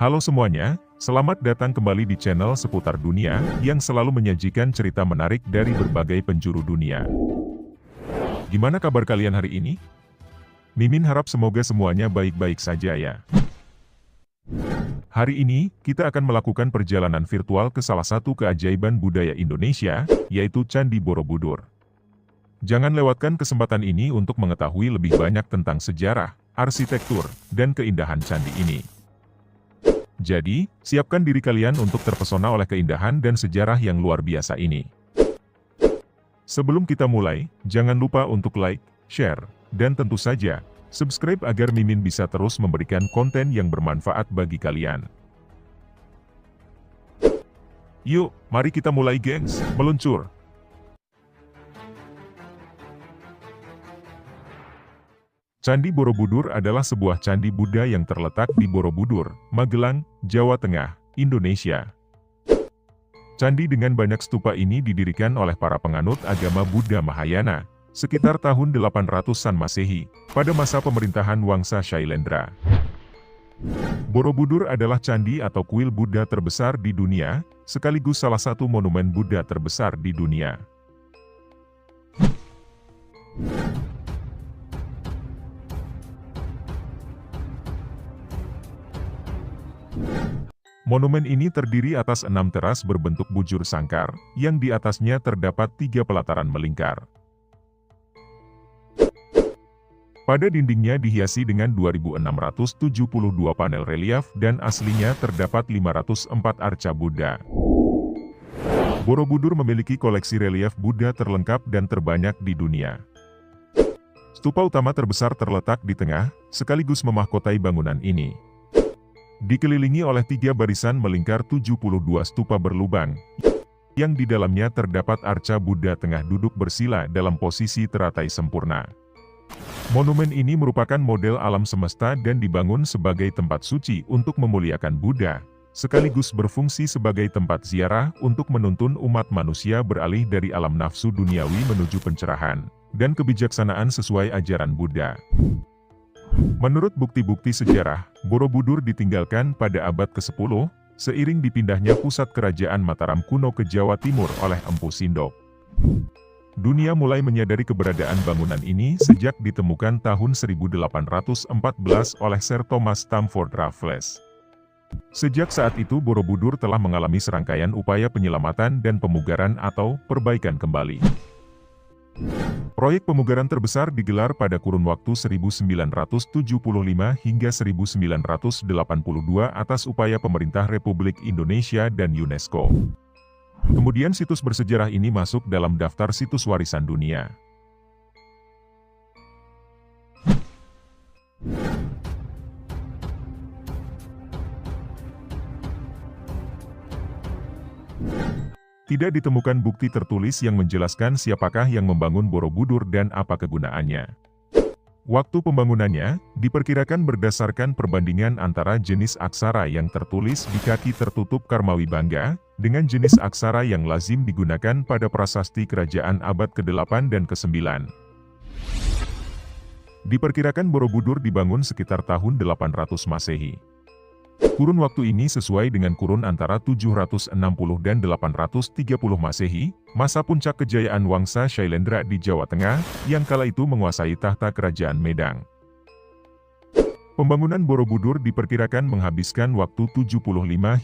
Halo semuanya, selamat datang kembali di channel seputar dunia, yang selalu menyajikan cerita menarik dari berbagai penjuru dunia. Gimana kabar kalian hari ini? Mimin harap semoga semuanya baik-baik saja ya. Hari ini, kita akan melakukan perjalanan virtual ke salah satu keajaiban budaya Indonesia, yaitu Candi Borobudur. Jangan lewatkan kesempatan ini untuk mengetahui lebih banyak tentang sejarah, arsitektur, dan keindahan candi ini. Jadi, siapkan diri kalian untuk terpesona oleh keindahan dan sejarah yang luar biasa ini. Sebelum kita mulai, jangan lupa untuk like, share, dan tentu saja, subscribe agar Mimin bisa terus memberikan konten yang bermanfaat bagi kalian. Yuk, mari kita mulai gengs, meluncur! Candi Borobudur adalah sebuah candi Buddha yang terletak di Borobudur, Magelang, Jawa Tengah, Indonesia. Candi dengan banyak stupa ini didirikan oleh para penganut agama Buddha Mahayana, sekitar tahun 800-an Masehi, pada masa pemerintahan Wangsa Shailendra. Borobudur adalah candi atau kuil Buddha terbesar di dunia, sekaligus salah satu monumen Buddha terbesar di dunia. Monumen ini terdiri atas 6 teras berbentuk bujur sangkar, yang di atasnya terdapat 3 pelataran melingkar. Pada dindingnya dihiasi dengan 2.672 panel relief dan aslinya terdapat 504 arca Buddha. Borobudur memiliki koleksi relief Buddha terlengkap dan terbanyak di dunia. Stupa utama terbesar terletak di tengah, sekaligus memahkotai bangunan ini. Dikelilingi oleh 3 barisan melingkar 72 stupa berlubang, yang di dalamnya terdapat arca Buddha tengah duduk bersila dalam posisi teratai sempurna. Monumen ini merupakan model alam semesta dan dibangun sebagai tempat suci untuk memuliakan Buddha, sekaligus berfungsi sebagai tempat ziarah untuk menuntun umat manusia beralih dari alam nafsu duniawi menuju pencerahan dan kebijaksanaan sesuai ajaran Buddha. Menurut bukti-bukti sejarah, Borobudur ditinggalkan pada abad ke-10, seiring dipindahnya pusat kerajaan Mataram kuno ke Jawa Timur oleh Empu Sindok. Dunia mulai menyadari keberadaan bangunan ini sejak ditemukan tahun 1814 oleh Sir Thomas Stamford Raffles. Sejak saat itu Borobudur telah mengalami serangkaian upaya penyelamatan dan pemugaran atau perbaikan kembali. Proyek pemugaran terbesar digelar pada kurun waktu 1975 hingga 1982 atas upaya pemerintah Republik Indonesia dan UNESCO. Kemudian situs bersejarah ini masuk dalam daftar situs warisan dunia. Tidak ditemukan bukti tertulis yang menjelaskan siapakah yang membangun Borobudur dan apa kegunaannya. Waktu pembangunannya, diperkirakan berdasarkan perbandingan antara jenis aksara yang tertulis di kaki tertutup Karmawi Bangga, dengan jenis aksara yang lazim digunakan pada prasasti kerajaan abad ke-8 dan ke-9. Diperkirakan Borobudur dibangun sekitar tahun 800 Masehi. Kurun waktu ini sesuai dengan kurun antara 760 dan 830 Masehi, masa puncak kejayaan Wangsa Shailendra di Jawa Tengah, yang kala itu menguasai tahta kerajaan Medang. Pembangunan Borobudur diperkirakan menghabiskan waktu 75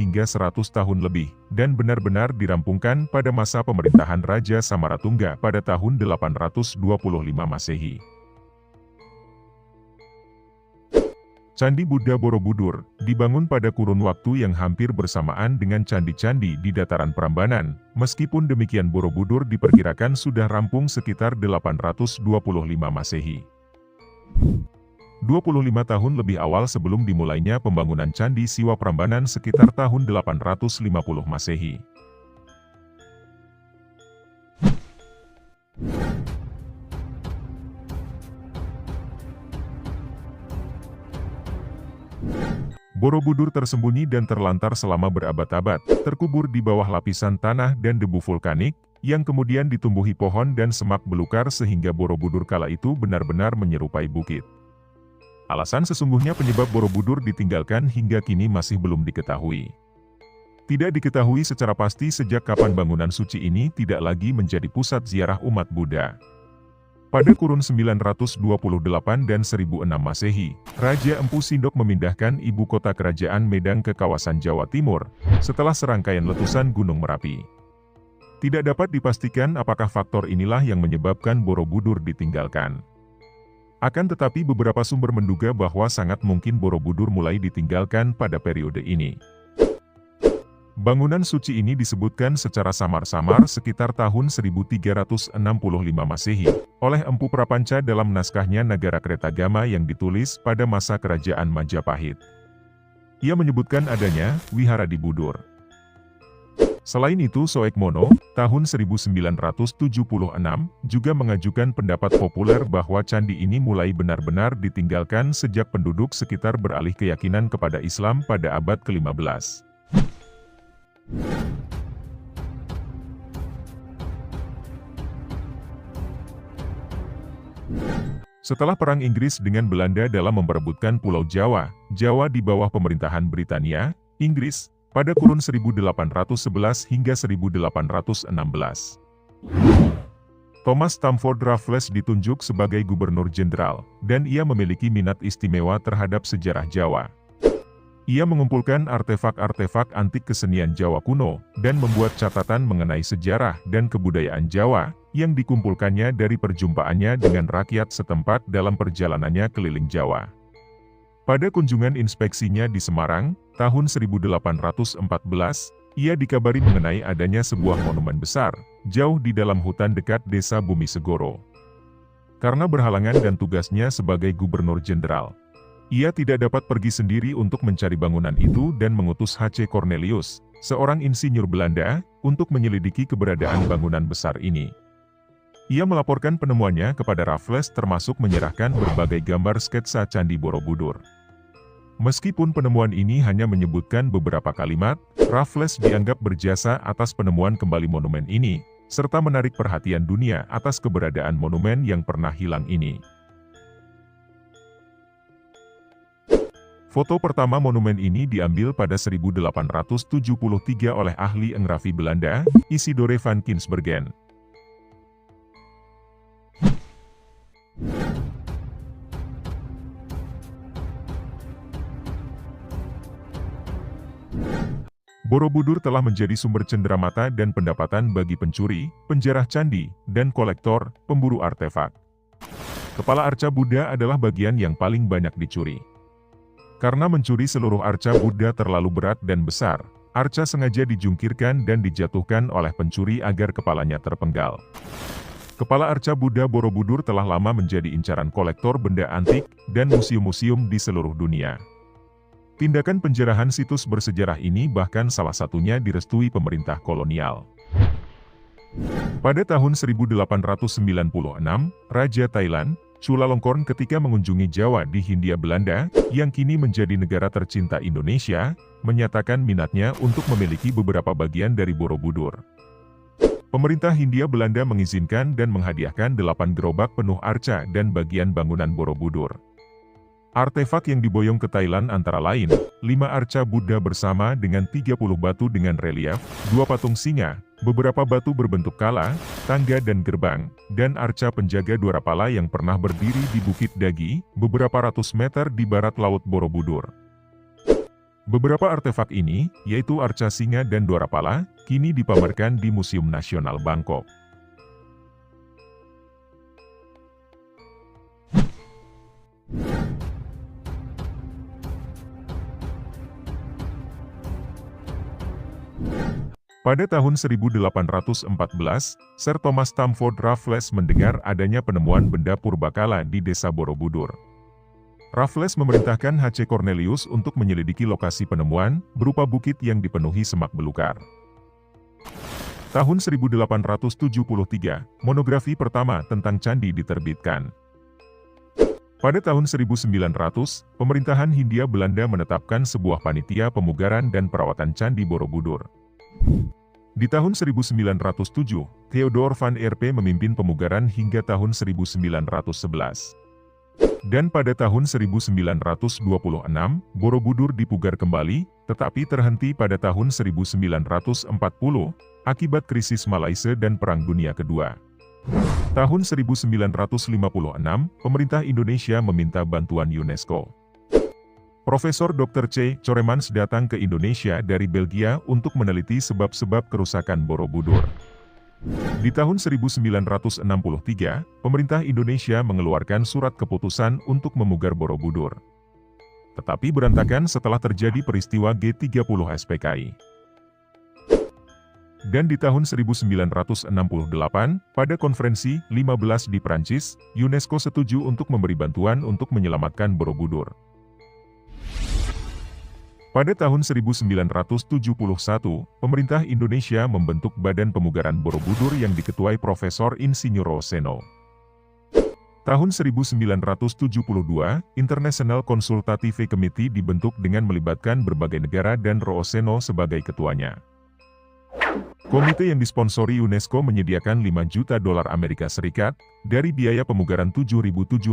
hingga 100 tahun lebih, dan benar-benar dirampungkan pada masa pemerintahan Raja Samaratungga pada tahun 825 Masehi. Candi Buddha Borobudur, dibangun pada kurun waktu yang hampir bersamaan dengan candi-candi di dataran Prambanan, meskipun demikian Borobudur diperkirakan sudah rampung sekitar 825 Masehi. 25 tahun lebih awal sebelum dimulainya pembangunan Candi Siwa Prambanan sekitar tahun 850 Masehi. Borobudur tersembunyi dan terlantar selama berabad-abad, terkubur di bawah lapisan tanah dan debu vulkanik, yang kemudian ditumbuhi pohon dan semak belukar sehingga Borobudur kala itu benar-benar menyerupai bukit. Alasan sesungguhnya penyebab Borobudur ditinggalkan hingga kini masih belum diketahui. Tidak diketahui secara pasti sejak kapan bangunan suci ini tidak lagi menjadi pusat ziarah umat Buddha. Pada kurun 928 dan 1006 Masehi, Raja Empu Sindok memindahkan ibu kota kerajaan Medan ke kawasan Jawa Timur, setelah serangkaian letusan Gunung Merapi. Tidak dapat dipastikan apakah faktor inilah yang menyebabkan Borobudur ditinggalkan. Akan tetapi beberapa sumber menduga bahwa sangat mungkin Borobudur mulai ditinggalkan pada periode ini. Bangunan suci ini disebutkan secara samar-samar sekitar tahun 1365 Masehi, oleh Empu Prapanca dalam naskahnya Nagara Kretagama yang ditulis pada masa kerajaan Majapahit. Ia menyebutkan adanya wihara di Budur. Selain itu Soekmono, tahun 1976, juga mengajukan pendapat populer bahwa candi ini mulai benar-benar ditinggalkan sejak penduduk sekitar beralih keyakinan kepada Islam pada abad ke-15. Setelah Perang Inggris dengan Belanda dalam memperebutkan Pulau Jawa, Jawa di bawah pemerintahan Britania, Inggris, pada kurun 1811 hingga 1816. Thomas Stamford Raffles ditunjuk sebagai gubernur jenderal, dan ia memiliki minat istimewa terhadap sejarah Jawa. Ia mengumpulkan artefak-artefak antik kesenian Jawa kuno, dan membuat catatan mengenai sejarah dan kebudayaan Jawa, yang dikumpulkannya dari perjumpaannya dengan rakyat setempat dalam perjalanannya keliling Jawa. Pada kunjungan inspeksinya di Semarang, tahun 1814, ia dikabari mengenai adanya sebuah monumen besar, jauh di dalam hutan dekat desa Bumi Segoro. Karena berhalangan dan tugasnya sebagai gubernur jenderal, ia tidak dapat pergi sendiri untuk mencari bangunan itu dan mengutus H.C. Cornelius, seorang insinyur Belanda, untuk menyelidiki keberadaan bangunan besar ini. Ia melaporkan penemuannya kepada Raffles termasuk menyerahkan berbagai gambar sketsa Candi Borobudur. Meskipun penemuan ini hanya menyebutkan beberapa kalimat, Raffles dianggap berjasa atas penemuan kembali monumen ini, serta menarik perhatian dunia atas keberadaan monumen yang pernah hilang ini. Foto pertama monumen ini diambil pada 1873 oleh ahli engrafi Belanda, Isidore van Kinsbergen. Borobudur telah menjadi sumber cenderamata dan pendapatan bagi pencuri, penjarah candi, dan kolektor, pemburu artefak. Kepala arca Buddha adalah bagian yang paling banyak dicuri. Karena mencuri seluruh arca Buddha terlalu berat dan besar, arca sengaja dijungkirkan dan dijatuhkan oleh pencuri agar kepalanya terpenggal. Kepala arca Buddha Borobudur telah lama menjadi incaran kolektor benda antik dan museum-museum di seluruh dunia. Tindakan penjarahan situs bersejarah ini bahkan salah satunya direstui pemerintah kolonial. Pada tahun 1896, Raja Thailand, Chulalongkorn ketika mengunjungi Jawa di Hindia Belanda, yang kini menjadi negara tercinta Indonesia, menyatakan minatnya untuk memiliki beberapa bagian dari Borobudur. Pemerintah Hindia Belanda mengizinkan dan menghadiahkan 8 gerobak penuh arca dan bagian bangunan Borobudur. Artefak yang diboyong ke Thailand antara lain, 5 arca Buddha bersama dengan 30 batu dengan relief, 2 patung singa, beberapa batu berbentuk kala, tangga dan gerbang, dan arca penjaga Dwarapala yang pernah berdiri di Bukit Dagi, beberapa ratus meter di barat Laut Borobudur. Beberapa artefak ini, yaitu arca singa dan Dwarapala, kini dipamerkan di Museum Nasional Bangkok. Pada tahun 1814, Sir Thomas Stamford Raffles mendengar adanya penemuan benda purbakala di desa Borobudur. Raffles memerintahkan H.C. Cornelius untuk menyelidiki lokasi penemuan, berupa bukit yang dipenuhi semak belukar. Tahun 1873, monografi pertama tentang candi diterbitkan. Pada tahun 1900, pemerintahan Hindia Belanda menetapkan sebuah panitia pemugaran dan perawatan Candi Borobudur. Di tahun 1907, Theodor van Erpe memimpin pemugaran hingga tahun 1911. Dan pada tahun 1926, Borobudur dipugar kembali, tetapi terhenti pada tahun 1940, akibat krisis Malaysia dan Perang Dunia Kedua. Tahun 1956, pemerintah Indonesia meminta bantuan UNESCO. Profesor Dr. C. Coremans datang ke Indonesia dari Belgia untuk meneliti sebab-sebab kerusakan Borobudur. Di tahun 1963, pemerintah Indonesia mengeluarkan surat keputusan untuk memugar Borobudur. Tetapi berantakan setelah terjadi peristiwa G30 SPKI. Dan di tahun 1968, pada konferensi 15 di Prancis, UNESCO setuju untuk memberi bantuan untuk menyelamatkan Borobudur. Pada tahun 1971, pemerintah Indonesia membentuk Badan Pemugaran Borobudur yang diketuai Profesor Insinyur Roseno. Tahun 1972, International Consultative Committee dibentuk dengan melibatkan berbagai negara dan Roseno sebagai ketuanya. Komite yang disponsori UNESCO menyediakan 5 juta dolar Amerika Serikat, dari biaya pemugaran 7.750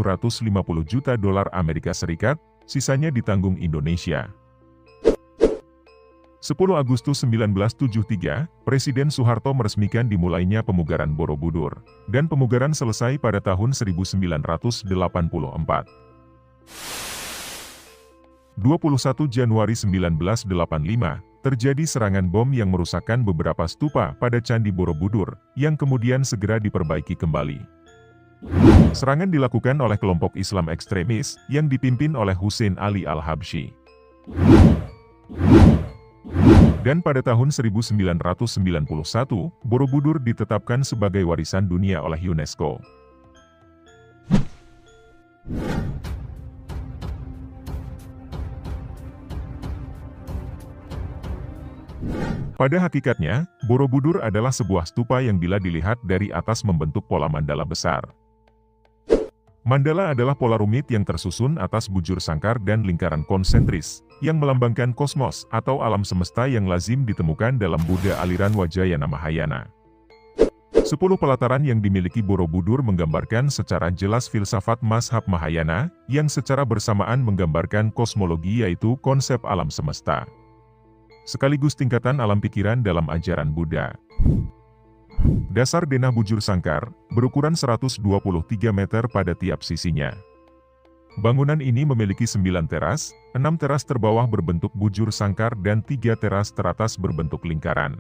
juta dolar Amerika Serikat, sisanya ditanggung Indonesia. 10 Agustus 1973, Presiden Soeharto meresmikan dimulainya pemugaran Borobudur, dan pemugaran selesai pada tahun 1984. 21 Januari 1985, terjadi serangan bom yang merusakkan beberapa stupa pada Candi Borobudur, yang kemudian segera diperbaiki kembali. Serangan dilakukan oleh kelompok Islam ekstremis, yang dipimpin oleh Hussein Ali Al-Habsyi. Dan pada tahun 1991, Borobudur ditetapkan sebagai warisan dunia oleh UNESCO. Pada hakikatnya, Borobudur adalah sebuah stupa yang bila dilihat dari atas membentuk pola mandala besar. Mandala adalah pola rumit yang tersusun atas bujur sangkar dan lingkaran konsentris, yang melambangkan kosmos atau alam semesta yang lazim ditemukan dalam Buddha aliran Vajrayana Mahayana. 10 pelataran yang dimiliki Borobudur menggambarkan secara jelas filsafat mazhab Mahayana, yang secara bersamaan menggambarkan kosmologi yaitu konsep alam semesta, sekaligus tingkatan alam pikiran dalam ajaran Buddha. Dasar denah bujur sangkar, berukuran 123 meter pada tiap sisinya. Bangunan ini memiliki 9 teras, 6 teras terbawah berbentuk bujur sangkar dan 3 teras teratas berbentuk lingkaran.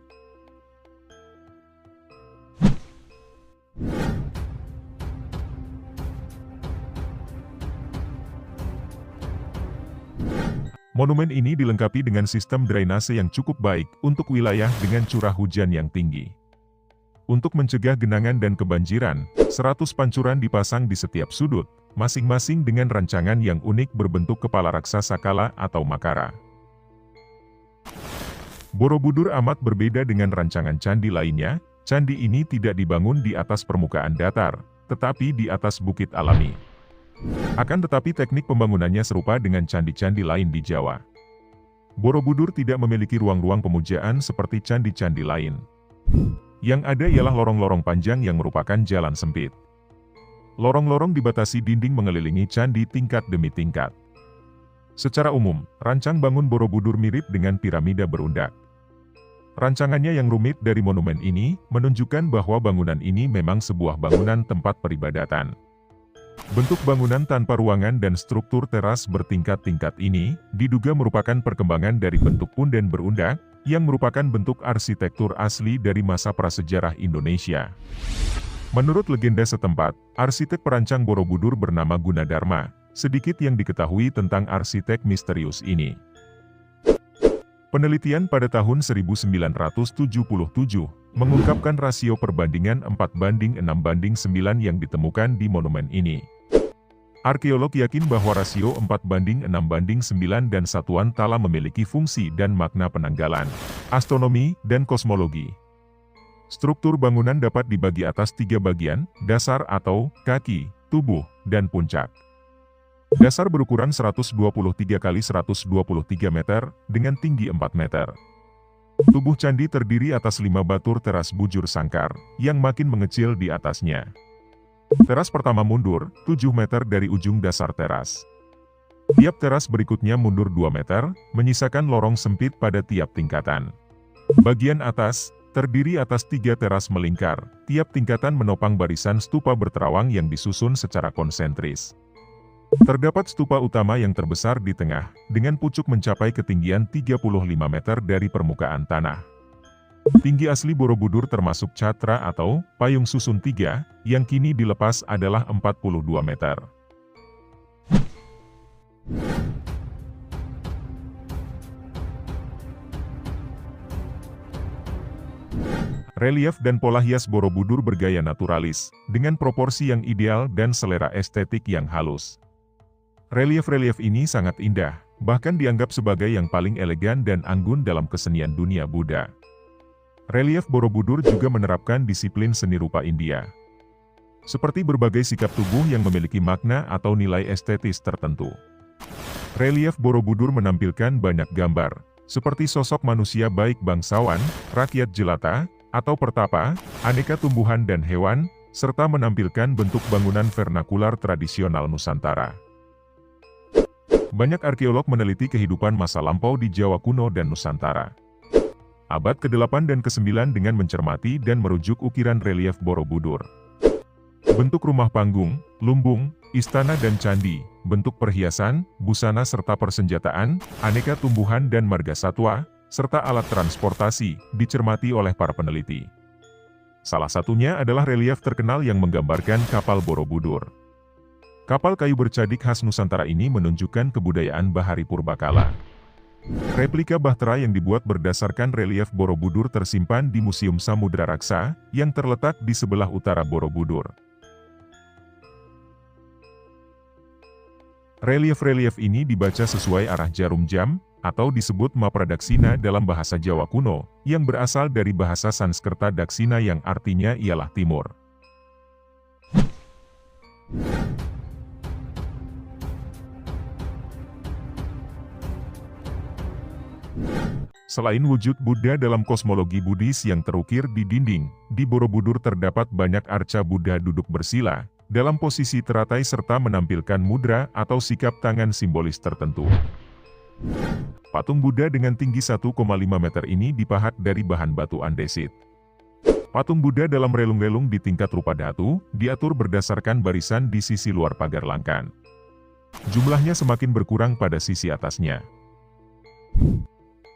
Monumen ini dilengkapi dengan sistem drainase yang cukup baik untuk wilayah dengan curah hujan yang tinggi. Untuk mencegah genangan dan kebanjiran, 100 pancuran dipasang di setiap sudut, masing-masing dengan rancangan yang unik berbentuk kepala raksasa kala atau makara. Borobudur amat berbeda dengan rancangan candi lainnya. Candi ini tidak dibangun di atas permukaan datar, tetapi di atas bukit alami. Akan tetapi teknik pembangunannya serupa dengan candi-candi lain di Jawa. Borobudur tidak memiliki ruang-ruang pemujaan seperti candi-candi lain. Yang ada ialah lorong-lorong panjang yang merupakan jalan sempit. Lorong-lorong dibatasi dinding mengelilingi candi tingkat demi tingkat. Secara umum, rancang bangun Borobudur mirip dengan piramida berundak. Rancangannya yang rumit dari monumen ini, menunjukkan bahwa bangunan ini memang sebuah bangunan tempat peribadatan. Bentuk bangunan tanpa ruangan dan struktur teras bertingkat-tingkat ini, diduga merupakan perkembangan dari bentuk punden berundak, yang merupakan bentuk arsitektur asli dari masa prasejarah Indonesia. Menurut legenda setempat, arsitek perancang Borobudur bernama Gunadarma. Sedikit yang diketahui tentang arsitek misterius ini. Penelitian pada tahun 1977 mengungkapkan rasio perbandingan 4:6:9 yang ditemukan di monumen ini. Arkeolog yakin bahwa rasio 4:6:9 dan satuan tala memiliki fungsi dan makna penanggalan, astronomi, dan kosmologi. Struktur bangunan dapat dibagi atas 3 bagian, dasar atau kaki, tubuh, dan puncak. Dasar berukuran 123 x 123 meter, dengan tinggi 4 meter. Tubuh candi terdiri atas 5 batur teras bujur sangkar, yang makin mengecil di atasnya. Teras pertama mundur 7 meter dari ujung dasar teras. Tiap teras berikutnya mundur 2 meter, menyisakan lorong sempit pada tiap tingkatan. Bagian atas, terdiri atas 3 teras melingkar, tiap tingkatan menopang barisan stupa berterawang yang disusun secara konsentris. Terdapat stupa utama yang terbesar di tengah, dengan pucuk mencapai ketinggian 35 meter dari permukaan tanah. Tinggi asli Borobudur termasuk catra atau payung susun 3, yang kini dilepas adalah 42 meter. Relief dan pola hias Borobudur bergaya naturalis, dengan proporsi yang ideal dan selera estetik yang halus. Relief-relief ini sangat indah, bahkan dianggap sebagai yang paling elegan dan anggun dalam kesenian dunia Buddha. Relief Borobudur juga menerapkan disiplin seni rupa India, seperti berbagai sikap tubuh yang memiliki makna atau nilai estetis tertentu. Relief Borobudur menampilkan banyak gambar, seperti sosok manusia baik bangsawan, rakyat jelata, atau pertapa, aneka tumbuhan dan hewan, serta menampilkan bentuk bangunan vernakular tradisional Nusantara. Banyak arkeolog meneliti kehidupan masa lampau di Jawa kuno dan Nusantara. Abad ke-8 dan ke-9 dengan mencermati dan merujuk ukiran relief Borobudur. Bentuk rumah panggung, lumbung, istana dan candi, bentuk perhiasan, busana serta persenjataan, aneka tumbuhan dan marga satwa, serta alat transportasi, dicermati oleh para peneliti. Salah satunya adalah relief terkenal yang menggambarkan kapal Borobudur. Kapal kayu bercadik khas Nusantara ini menunjukkan kebudayaan bahari purbakala. Replika bahtera yang dibuat berdasarkan relief Borobudur tersimpan di Museum Samudra Raksa, yang terletak di sebelah utara Borobudur. Relief-relief ini dibaca sesuai arah jarum jam, atau disebut Mapradaksina dalam bahasa Jawa kuno, yang berasal dari bahasa Sanskerta Daksina yang artinya ialah timur. Selain wujud Buddha dalam kosmologi Buddhis yang terukir di dinding, di Borobudur terdapat banyak arca Buddha duduk bersila, dalam posisi teratai serta menampilkan mudra atau sikap tangan simbolis tertentu. Patung Buddha dengan tinggi 1,5 meter ini dipahat dari bahan batu andesit. Patung Buddha dalam relung-relung di tingkat rupa dhatu, diatur berdasarkan barisan di sisi luar pagar langkan. Jumlahnya semakin berkurang pada sisi atasnya.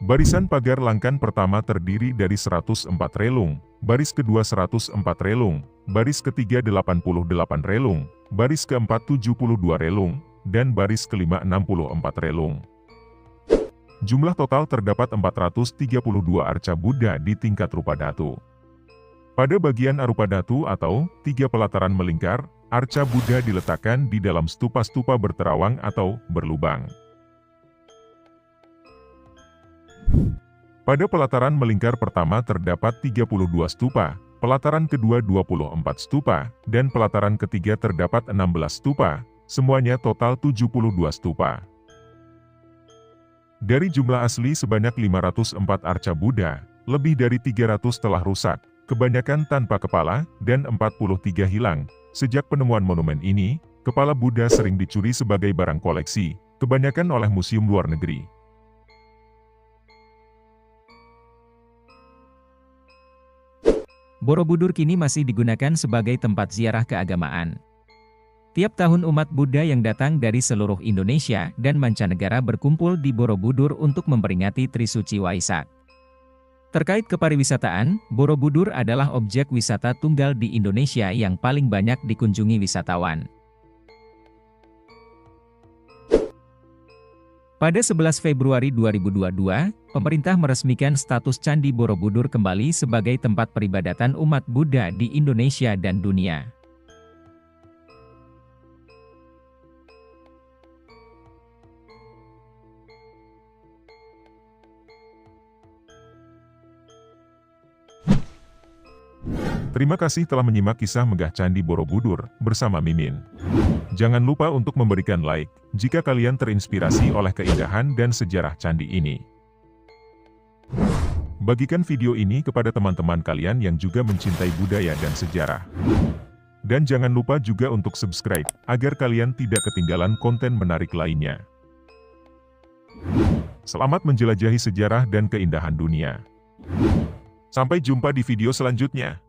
Barisan pagar langkan pertama terdiri dari 104 relung, baris kedua 104 relung, baris ketiga 88 relung, baris keempat 72 relung, dan baris kelima 64 relung. Jumlah total terdapat 432 arca Buddha di tingkat rupa dhatu. Pada bagian arupa dhatu atau 3 pelataran melingkar, arca Buddha diletakkan di dalam stupa-stupa berterawang atau berlubang. Pada pelataran melingkar pertama terdapat 32 stupa, pelataran kedua 24 stupa, dan pelataran ketiga terdapat 16 stupa, semuanya total 72 stupa. Dari jumlah asli sebanyak 504 arca Buddha, lebih dari 300 telah rusak, kebanyakan tanpa kepala, dan 43 hilang. Sejak penemuan monumen ini, kepala Buddha sering dicuri sebagai barang koleksi, kebanyakan oleh museum luar negeri. Borobudur kini masih digunakan sebagai tempat ziarah keagamaan. Tiap tahun umat Buddha yang datang dari seluruh Indonesia dan mancanegara berkumpul di Borobudur untuk memperingati Trisuci Waisak. Terkait kepariwisataan, Borobudur adalah objek wisata tunggal di Indonesia yang paling banyak dikunjungi wisatawan. Pada 11 Februari 2022, pemerintah meresmikan status Candi Borobudur kembali sebagai tempat peribadatan umat Buddha di Indonesia dan dunia. Terima kasih telah menyimak kisah megah Candi Borobudur bersama Mimin. Jangan lupa untuk memberikan like jika kalian terinspirasi oleh keindahan dan sejarah candi ini. Bagikan video ini kepada teman-teman kalian yang juga mencintai budaya dan sejarah. Dan jangan lupa juga untuk subscribe, agar kalian tidak ketinggalan konten menarik lainnya. Selamat menjelajahi sejarah dan keindahan dunia. Sampai jumpa di video selanjutnya.